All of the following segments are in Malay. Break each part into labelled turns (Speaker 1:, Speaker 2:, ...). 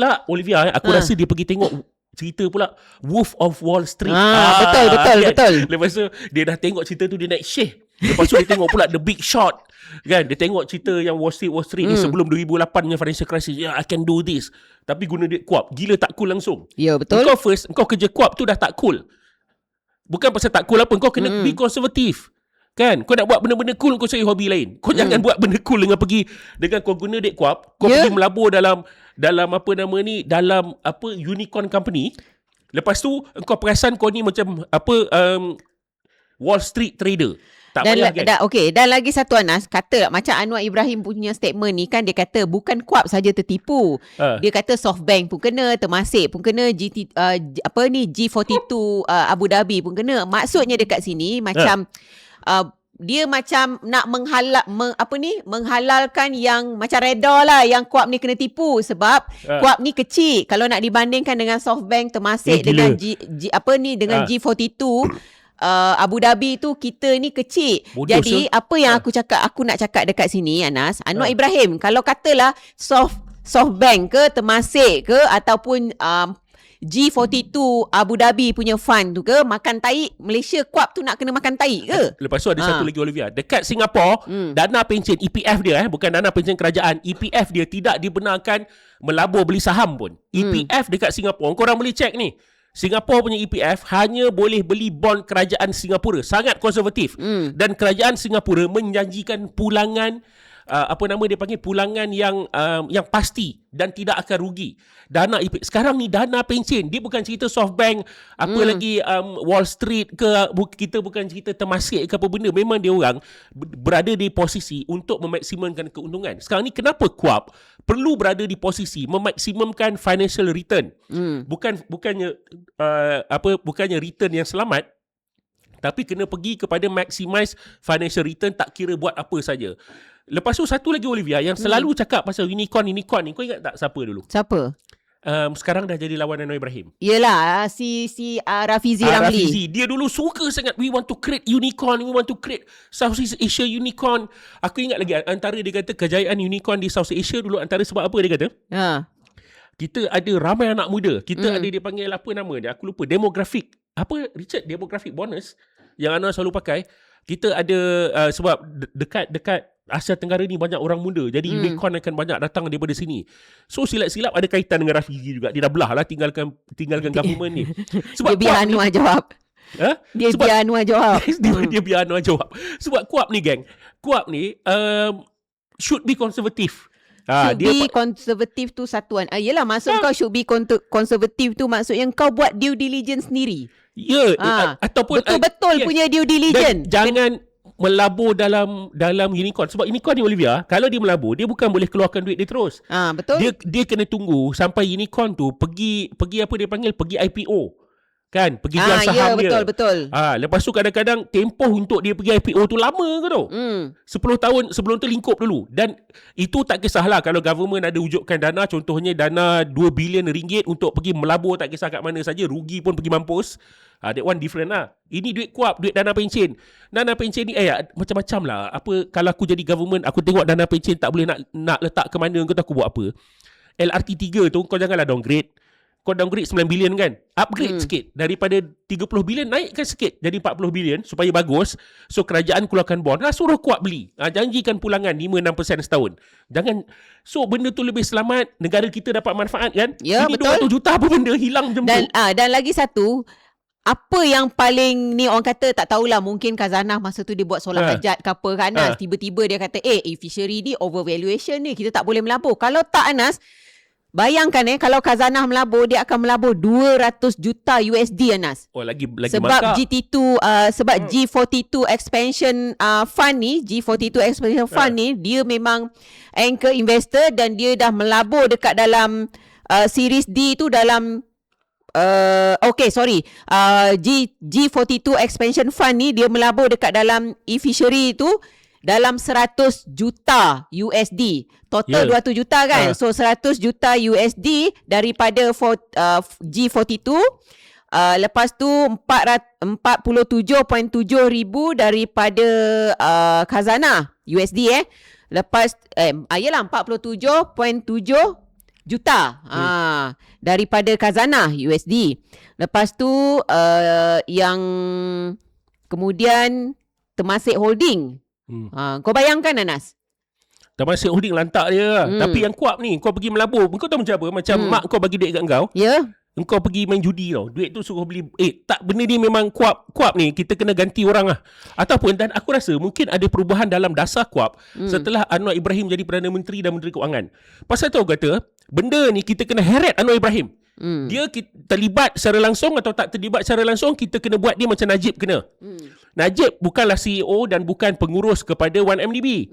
Speaker 1: Lah Olivia, aku rasa dia pergi tengok cerita pula Wolf of Wall Street.
Speaker 2: Betul.
Speaker 1: Lepas tu dia dah tengok cerita tu, dia naik Syekh. Lepas tu dia tengok pula The Big Short. Kan, dia tengok cerita yang Wall Street ni sebelum 2008 punya financial crisis. I can do this. Tapi guna duit kuap. Gila tak cool langsung.
Speaker 2: Ya, betul.
Speaker 1: Engkau kerja kuap tu dah tak cool. Bukan pasal tak cool apa, kau kena be konservatif. Kan, kau nak buat benda-benda cool, kau cari hobi lain. Kau jangan buat benda cool dengan kau guna duit kuap, kau pergi melabur dalam dalam unicorn company. Lepas tu kau perasan kau ni macam Wall Street trader. Tak payah kan.
Speaker 2: Dan lagi satu, Anas, kata macam Anwar Ibrahim punya statement ni kan, dia kata bukan kuap saja tertipu. Dia kata SoftBank pun kena, Temasek pun kena, G42 Abu Dhabi pun kena. Maksudnya dekat sini macam dia macam nak menghalalkan yang macam redha lah, yang kuap ni kena tipu sebab kuap ni kecil kalau nak dibandingkan dengan SoftBank, Temasek dengan dengan G42 Abu Dhabi tu, kita ni kecil. Jadi apa yang aku nak cakap dekat sini, Anas, Anwar Ibrahim, kalau katalah SoftBank ke, Temasek ke, ataupun G42 Abu Dhabi punya fund tu ke makan tahi, Malaysia kuap tu nak kena makan tahi ke?
Speaker 1: Lepas tu ada satu lagi, Olivia. Dekat Singapura, dana pencen EPF dia bukan dana pencen kerajaan, EPF dia tidak dibenarkan melabur beli saham pun. EPF dekat Singapura, korang boleh check ni, Singapura punya EPF hanya boleh beli bond kerajaan Singapura. Sangat konservatif. Dan kerajaan Singapura menjanjikan pulangan pulangan yang pasti dan tidak akan rugi. Dana EPF sekarang ni dana pencen, dia bukan cerita SoftBank lagi Wall Street ke, kita bukan cerita Temasek ke apa benda. Memang dia orang berada di posisi untuk memaksimumkan keuntungan. Sekarang ni kenapa kuap perlu berada di posisi memaksimumkan financial return. Bukannya return yang selamat, tapi kena pergi kepada maximize financial return, tak kira buat apa saja. Lepas tu satu lagi, Olivia, yang selalu cakap pasal unicorn ni, kau ingat tak siapa dulu?
Speaker 2: Siapa?
Speaker 1: Sekarang dah jadi lawan Anwar Ibrahim.
Speaker 2: Yelah, si Rafizi Ramli.
Speaker 1: Rafizi, dia dulu suka sangat, we want to create unicorn, we want to create Southeast Asia unicorn. Aku ingat lagi, antara dia kata kejayaan unicorn di South Asia dulu, antara sebab apa dia kata? Kita ada ramai anak muda. Kita ada, dia panggil apa nama dia, aku lupa, demographic. Richard, demographic bonus yang Anwar selalu pakai. Kita ada sebab dekat Asia Tenggara ni banyak orang muda, jadi unicorn akan banyak datang daripada sini. So silap-silap ada kaitan dengan Rafizi juga. Dia dah belah lah tinggalkan government ni. Sebab
Speaker 2: dia biar Anwar jawab. Biar Anwar jawab.
Speaker 1: Dia biar Anwar jawab. Sebab kuap ni, geng, kuap ni should be conservative.
Speaker 2: Should be konservatif tu satuan. Yelah, maksud kau should be konservatif tu maksudnya kau buat due diligence sendiri.
Speaker 1: Ataupun
Speaker 2: betul-betul punya due diligence.
Speaker 1: Jangan melabur dalam unicorn. Sebab unicorn ni, Olivia, kalau dia melabur, dia bukan boleh keluarkan duit dia terus.
Speaker 2: Betul.
Speaker 1: Dia kena tunggu sampai unicorn tu pergi apa dia panggil, pergi IPO. Kan, pergi jual saham dia.
Speaker 2: Betul.
Speaker 1: Lepas tu kadang-kadang tempoh untuk dia pergi IPO tu lama ke tau. 10 tahun sebelum tu lingkup dulu. Dan itu tak kisahlah kalau government ada wujudkan dana, contohnya dana 2 bilion ringgit untuk pergi melabur, tak kisah kat mana saja, rugi pun pergi mampus. That one different lah. Ini duit kuap, duit dana pencen. Dana pencen ni macam-macam lah. Kalau aku jadi government, aku tengok dana pencen tak boleh nak letak ke mana, kau tahu aku buat apa? LRT 3 tu kau janganlah downgrade. Kau downgrade 9 bilion kan, upgrade sikit. Daripada 30 bilion naikkan sikit jadi 40 bilion supaya bagus. So kerajaan keluarkan bond, suruh kuat beli, janjikan pulangan 5-6% setahun. Jangan. So benda tu lebih selamat, negara kita dapat manfaat kan.
Speaker 2: Ya,
Speaker 1: ini
Speaker 2: betul.
Speaker 1: 200 juta apa benda hilang macam tu.
Speaker 2: Dan lagi satu, apa yang paling ni orang kata, tak tahulah, mungkin Khazanah masa tu dia buat solat hajat ke apa kan, Anas, tiba-tiba dia kata fishery ni overvaluation ni, kita tak boleh melabur. Kalau tak, Anas, bayangkan kalau Khazanah melabur, dia akan melabur 200 juta USD, Anas.
Speaker 1: Lagi
Speaker 2: sebab sebab G42 expansion fund ni, dia memang anchor investor dan dia dah melabur dekat dalam series D tu dalam G42 expansion fund ni dia melabur dekat dalam e-fishery tu dalam 100 juta USD. Total 200 juta kan. So 100 juta USD daripada G42. Lepas tu 47.7 ribu daripada Khazanah USD. Lepas 47.7 juta daripada Khazanah USD. Lepas tu yang kemudian Temasek Holding. Kau bayangkan Anas.
Speaker 1: Temasek Holding lantak dia lah. Tapi yang kuat ni, kau pergi melabur. Kau tahu macam apa? Macam mak kau bagi duit kat kau.
Speaker 2: Ya.
Speaker 1: Engkau pergi main judi tau. Duit tu suruh beli. Tak, benda ni memang kuap ni. Kita kena ganti orang lah. Ataupun, dan aku rasa mungkin ada perubahan dalam dasar kuap setelah Anwar Ibrahim jadi Perdana Menteri dan Menteri Kewangan. Pasal tahu kata, benda ni kita kena heret Anwar Ibrahim. Dia terlibat secara langsung atau tak terlibat secara langsung, kita kena buat dia macam Najib kena. Najib bukanlah CEO dan bukan pengurus kepada 1MDB.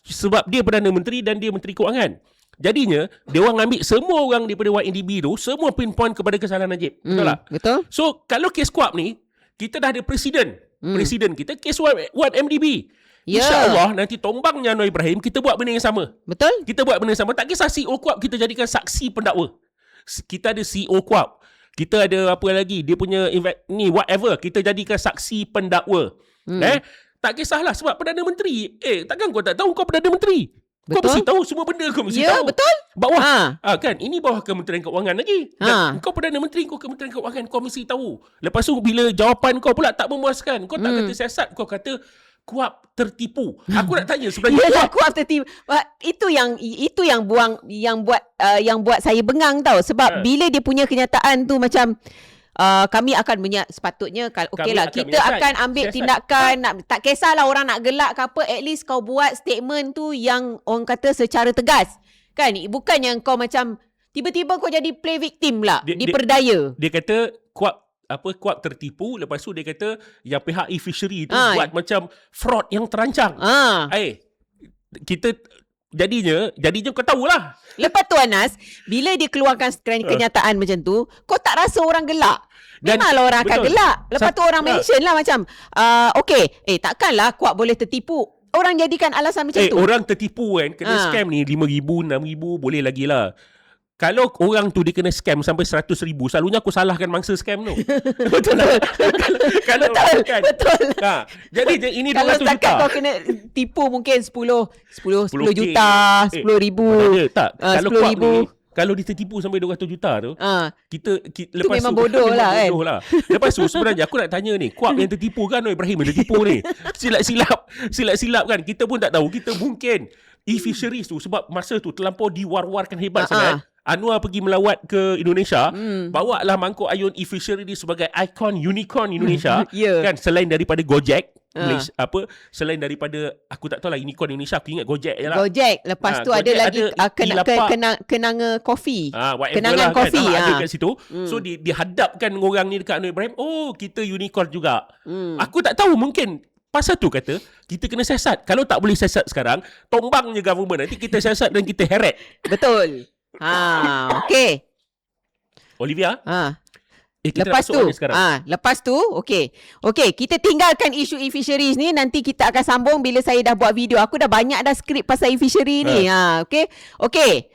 Speaker 1: Sebab dia Perdana Menteri dan dia Menteri Kewangan. Jadinya, dia orang ambil semua orang daripada 1MDB tu, semua pinpoint kepada kesalahan Najib. Betul tak?
Speaker 2: Betul.
Speaker 1: So, kalau kes kuap ni, kita dah ada presiden. Presiden kita, kes 1MDB. InsyaAllah, nanti tombangnya Anwar Ibrahim, kita buat benda yang sama.
Speaker 2: Betul.
Speaker 1: Kita buat benda yang sama. Tak kisah CEO kuap, kita jadikan saksi pendakwa. Kita ada CEO kuap. Kita ada apa lagi, dia punya ni whatever, kita jadikan saksi pendakwa. Tak kisahlah sebab Perdana Menteri. Takkan kau tak tahu kau Perdana Menteri? Kau mesti tahu semua benda, kau mesti tahu.
Speaker 2: Ya, betul.
Speaker 1: Bawah. Kan, ini bawah Kementerian Keuangan lagi. Kau Perdana Menteri, kau Kementerian Keuangan, kau mesti tahu. Lepas tu bila jawapan kau pula tak memuaskan, kau tak kata siasat, kau kata kuap tertipu. Aku nak tanya sebenarnya.
Speaker 2: Yalah, kuap tertipu. Itu yang buat saya bengang tau. Sebab bila dia punya kenyataan tu macam kami akan sepatutnya okeylah kita akan ambil tindakan, tak kisahlah orang nak gelak ke apa, at least kau buat statement tu yang orang kata secara tegas. Kan? Bukan yang kau macam tiba-tiba kau jadi play victim lah, diperdaya.
Speaker 1: Dia kata kuap tertipu, lepas tu dia kata yang pihak e-fishery tu buat macam fraud yang terancang. Kita jadinya kau tahulah. Lepas
Speaker 2: tu Anas, bila dia keluarkan kenyataan macam tu, kau tak rasa orang gelak. Memanglah orang akan gelak. Lepas tu orang mention lah macam takkanlah kuat boleh tertipu. Orang jadikan alasan macam tu.
Speaker 1: Orang tertipu kan, kena scam ni 5,000, 6,000 boleh lagi lah. Kalau orang tu dia kena scam sampai 100,000, selalunya aku salahkan mangsa scam tu. Betul tak? Betul. Jadi ini 200 juta.
Speaker 2: Kalau setakat kau kena tipu mungkin 10 juta, 10,000.
Speaker 1: Tak. Kalau 10,000. Kalau dia tertipu sampai 200 juta tu, kita lepas
Speaker 2: memang bodoh lah kan.
Speaker 1: Lepas tu sebenarnya aku nak tanya ni, kuap yang tertipu kan Anwar Ibrahim yang tertipu ni. Silap kan. Kita pun tak tahu. Kita mungkin e-fisheries tu sebab masa tu terlampau diwar-warkan hebat sangat. Anwar pergi melawat ke Indonesia, bawa lah mangkuk ayun e-fishery ni sebagai ikon unicorn Indonesia. Kan, selain daripada Gojek, selain daripada aku tak tahu lah unicorn Indonesia, aku ingat Gojek je lah.
Speaker 2: Gojek. Lepas tu ada lagi kenanga kopi. Kenangan kopi.
Speaker 1: Kan, ada kat situ. So dihadapkan orang ni dekat Anwar Ibrahim, kita unicorn juga. Aku tak tahu, mungkin pasal tu kata kita kena siasat. Kalau tak boleh siasat sekarang, tombang je government. Nanti kita siasat dan kita heret.
Speaker 2: Betul. Okey.
Speaker 1: Olivia?
Speaker 2: Lepas tu, okey, kita tinggalkan isu e-fisheries ni, nanti kita akan sambung bila saya dah buat video. Aku dah banyak dah skrip pasal e-fishery ni. Okey.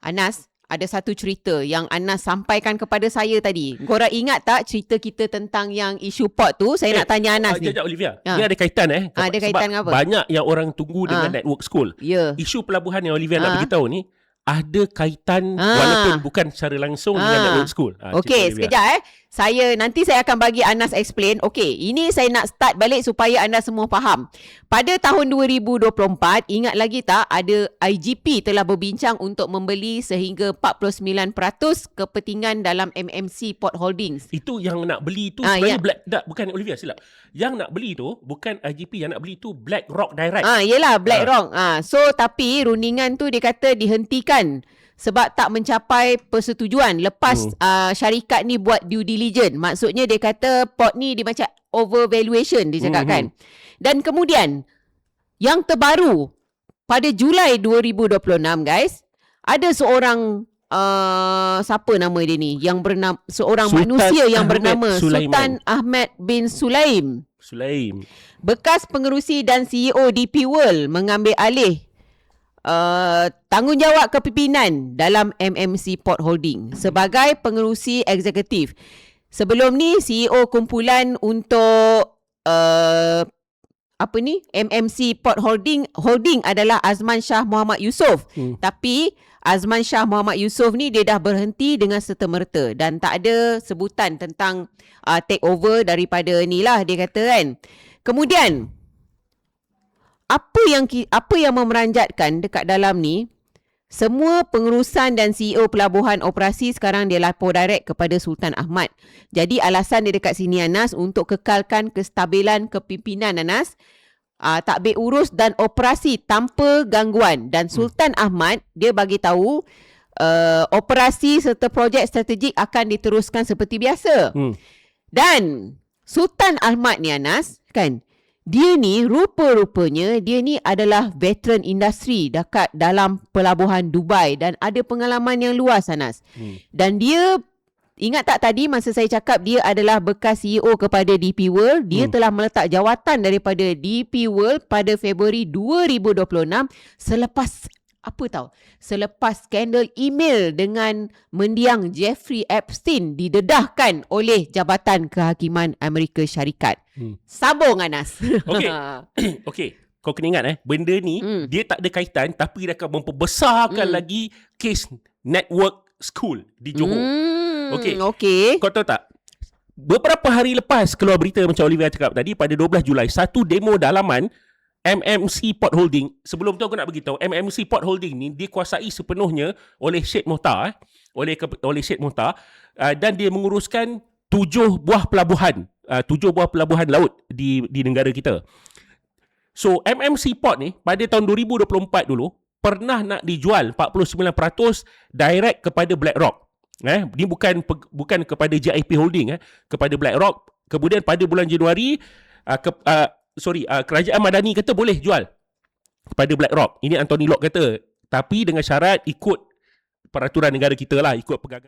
Speaker 2: Anas, ada satu cerita yang Anas sampaikan kepada saya tadi. Korang ingat tak cerita kita tentang yang isu port tu? Saya nak tanya Anas ni.
Speaker 1: Sekejap Olivia. Ni ada kaitan
Speaker 2: ada kaitan dengan apa?
Speaker 1: Banyak yang orang tunggu dengan network school. Isu pelabuhan yang Olivia nak beritahu ni ada kaitan walaupun bukan secara langsung dengan network school.
Speaker 2: Okey, sekejap Nanti saya akan bagi Anas explain. Okey, ini saya nak start balik supaya anda semua faham. Pada tahun 2024, ingat lagi tak, ada IGP telah berbincang untuk membeli sehingga 49% kepentingan dalam MMC Port Holdings.
Speaker 1: Itu yang nak beli tu sebenarnya bukan Olivia, silap. Yang nak beli tu bukan IGP, yang nak beli tu BlackRock Direct.
Speaker 2: Yelah, BlackRock. So tapi rundingan tu dia kata dihentikan sebab tak mencapai persetujuan lepas syarikat ni buat due diligence. Maksudnya dia kata port ni dia macam overvaluation, dia cakap kan. Dan kemudian yang terbaru pada Julai 2026 guys, ada seorang siapa nama dia ni, yang bernama seorang manusia yang bernama Sultan Ahmad bin Sulaim, bekas pengerusi dan CEO DP World, mengambil alih tanggungjawab kepimpinan dalam MMC Port Holding sebagai pengerusi eksekutif. Sebelum ni CEO kumpulan untuk MMC Port Holding adalah Azman Shah Muhammad Yusof. Tapi Azman Shah Muhammad Yusof ni dia dah berhenti dengan serta-merta dan tak ada sebutan tentang take over daripada ni lah dia kata kan. Kemudian apa yang memeranjatkan dekat dalam ni, semua pengurusan dan CEO pelabuhan operasi sekarang dia lapor direct kepada Sultan Ahmad. Jadi alasan dia dekat sini Anas untuk kekalkan kestabilan kepimpinan Anas, takbir urus dan operasi tanpa gangguan. Dan Sultan Ahmad dia bagi tahu operasi serta projek strategik akan diteruskan seperti biasa. Dan Sultan Ahmad ni Anas kan, dia ni rupa-rupanya dia ni adalah veteran industri dekat dalam pelabuhan Dubai dan ada pengalaman yang luas Anas. Dan dia, ingat tak tadi masa saya cakap dia adalah bekas CEO kepada DP World, dia telah meletak jawatan daripada DP World pada Februari 2026 selepas skandal email dengan mendiang Jeffrey Epstein didedahkan oleh Jabatan Kehakiman Amerika Syarikat. Sambung Anas.
Speaker 1: Okey. Kau kena ingat benda ni dia tak ada kaitan tapi dia akan memperbesarkan lagi kes network school di Johor. Okey. Kau tahu tak? Beberapa hari lepas keluar berita macam Olivia cakap tadi, pada 12 Julai, satu demo dalaman MMC Port Holding, sebelum tu aku nak beritahu, MMC Port Holding ni dikuasai sepenuhnya oleh Syed Mohtar, oleh Syed Mohtar, dan dia menguruskan 7 buah pelabuhan laut di negara kita. So MMC Port ni pada tahun 2024 dulu pernah nak dijual 49% direct kepada BlackRock. Ni bukan kepada JIP Holding, kepada BlackRock. Kemudian pada bulan Januari Kerajaan Madani kata boleh jual kepada BlackRock. Ini Anthony Locke kata. Tapi dengan syarat ikut peraturan negara kita lah, ikut pegangan.